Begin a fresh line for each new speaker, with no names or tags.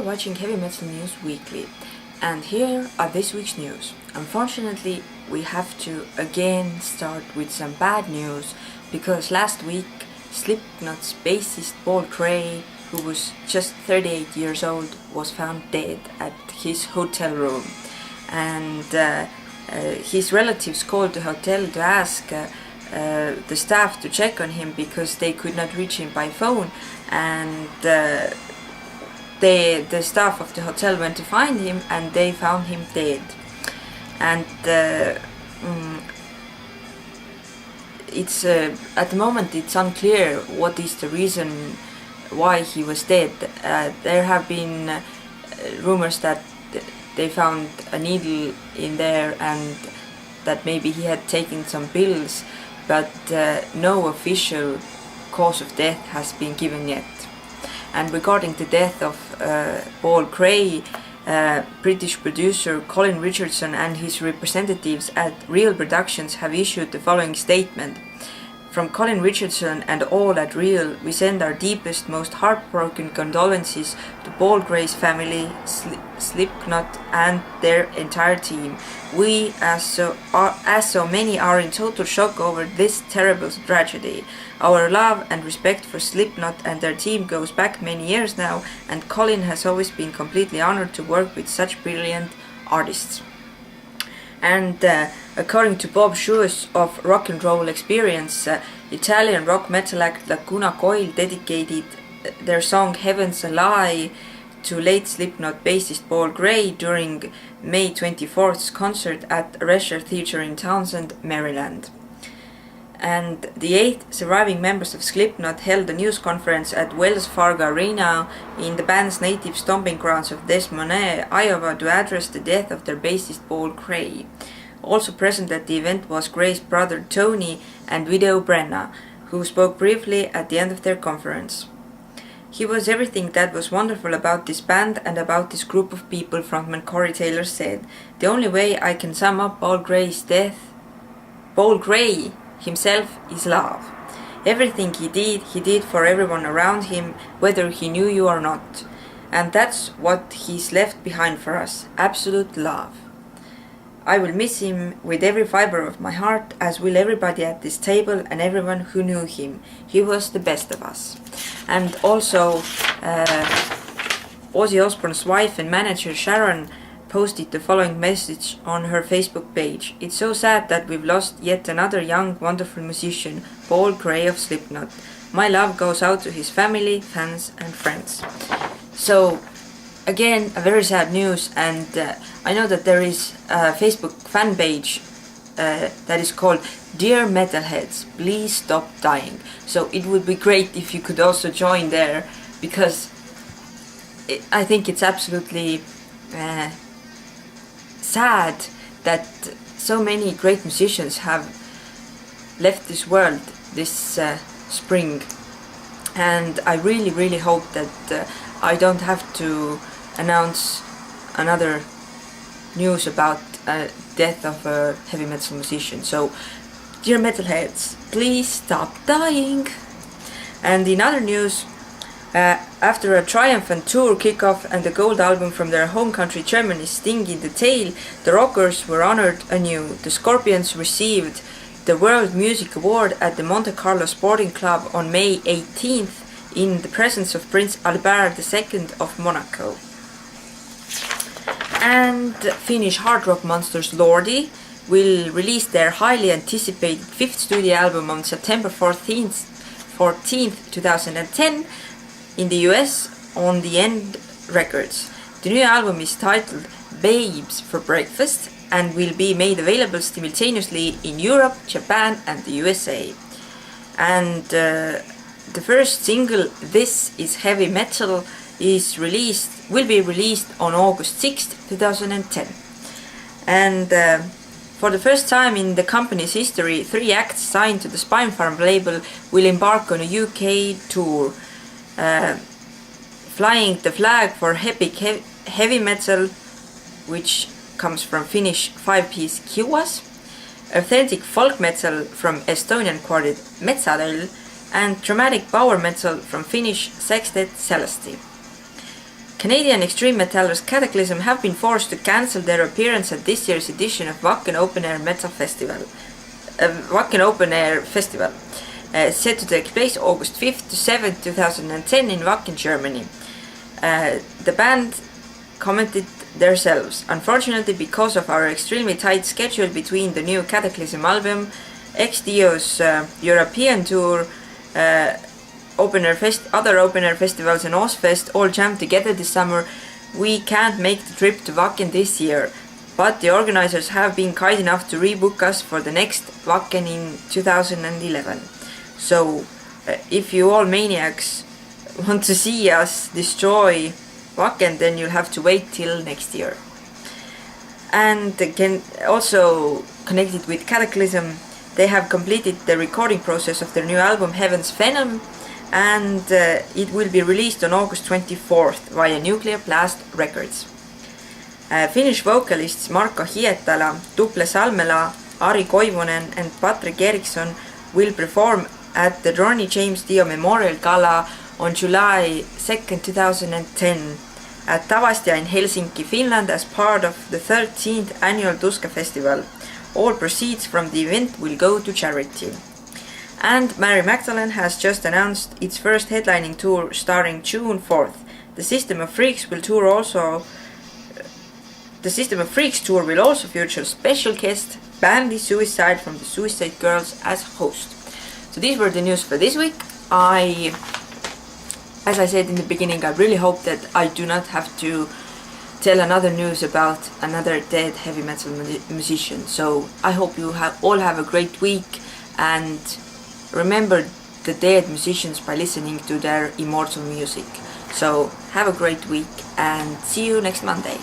watching Heavy Metal News Weekly, and here are this week's news. Unfortunately, we have to again start with some bad news, because last week Slipknot's bassist Paul Gray, who was just 38 years old, was found dead at his hotel room. And his relatives called the hotel to ask the staff to check on him because they could not reach him by phone, and the staff of the hotel went to find him and they found him dead. And it's at the moment it's unclear what is the reason why he was dead. There have been rumors that they found a needle in there and that maybe he had taken some pills, but no official cause of death has been given yet. And regarding the death of Paul Gray, British producer Colin Richardson and his representatives at Real Productions have issued the following statement. From Colin Richardson and all at Real, we send our deepest, most heartbroken condolences to Paul Gray's family, Slipknot and their entire team. We, as so many, are in total shock over this terrible tragedy. Our love and respect for Slipknot and their team goes back many years now, and Colin has always been completely honored to work with such brilliant artists. And according to Bob Shoes of Rock and Roll Experience, Italian rock metal act Lacuna Coil dedicated their song Heaven's a Lie to late Slipknot bassist Paul Gray during May 24th's concert at Rescher Theatre in Townsend, Maryland. And the 8 surviving members of Slipknot held a news conference at Wells Fargo Arena in the band's native stomping grounds of Des Moines, Iowa, to address the death of their bassist Paul Gray. Also present at the event was Gray's brother Tony and widow Brenna, who spoke briefly at the end of their conference. He was everything that was wonderful about this band and about this group of people, frontman Corey Taylor said. The only way I can sum up Paul Gray's death, Paul Gray himself, is love. Everything he did for everyone around him, whether he knew you or not. And that's what he's left behind for us, absolute love. I will miss him with every fiber of my heart, as will everybody at this table and everyone who knew him. He was the best of us. And also, Ozzy Osbourne's wife and manager Sharon posted the following message on her Facebook page. It's so sad that we've lost yet another young, wonderful musician, Paul Gray of Slipknot. My love goes out to his family, fans and friends. So, again, a very sad news, and I know that there is a Facebook fan page that is called Dear Metalheads, Please Stop Dying. So it would be great if you could also join there, because I think it's absolutely sad that so many great musicians have left this world this spring, and I really hope that I don't have to announce another news about death of a heavy metal musician. So, dear metalheads, please stop dying. And in other news, after a triumphant tour kickoff and a gold album from their home country Germany, Sting in the Tail, the rockers were honored anew. The Scorpions received the World Music Award at the Monte Carlo Sporting Club on May 18th in the presence of Prince Albert II of Monaco. And Finnish hard rock monsters Lordi will release their highly anticipated 5th studio album on September 14th, 2010 in the US on the End Records. The new album is titled Babes for Breakfast and will be made available simultaneously in Europe, Japan and the USA. And the first single, This Is Heavy Metal, will be released on August 6th, 2010. And for the first time in the company's history, 3 acts signed to the Spinefarm label will embark on a UK tour, flying the flag for epic heavy metal, which comes from Finnish 5-piece Kiuas, authentic folk metal from Estonian quartet Metsadel, and dramatic power metal from Finnish sextet Celesti. Canadian extreme metalers Cataclysm have been forced to cancel their appearance at this year's edition of Wacken Open Air Metal Festival. Set to take place August 5th to 7th, 2010 in Wacken, Germany. The band commented themselves, "Unfortunately, because of our extremely tight schedule between the new Cataclysm album, XDO's European tour, other open air festivals and Ozfest all jammed together this summer, we can't make the trip to Wacken this year. But the organizers have been kind enough to rebook us for the next Wacken in 2011. So, if you all maniacs want to see us destroy Wacken, then you'll have to wait till next year." And again, also connected with Cataclysm, they have completed the recording process of their new album Heaven's Venom, and it will be released on August 24th via Nuclear Blast Records. Finnish vocalists Marko Hietala, Tuple Salmela, Ari Koivunen and Patrick Eriksson will perform at the Ronnie James Dio Memorial Gala on July 2nd, 2010 at Tavastia in Helsinki, Finland as part of the 13th annual Tuska Festival. All proceeds from the event will go to charity. And Mary Magdalene has just announced its first headlining tour starting June 4th. The System of Freaks tour will also feature special guest Bandy Suicide from the Suicide Girls as host. So these were the news for this week. As I said in the beginning, I really hope that I do not have to tell another news about another dead heavy metal musician. So I hope you all have a great week, and remember the dead musicians by listening to their immortal music. So have a great week and see you next Monday.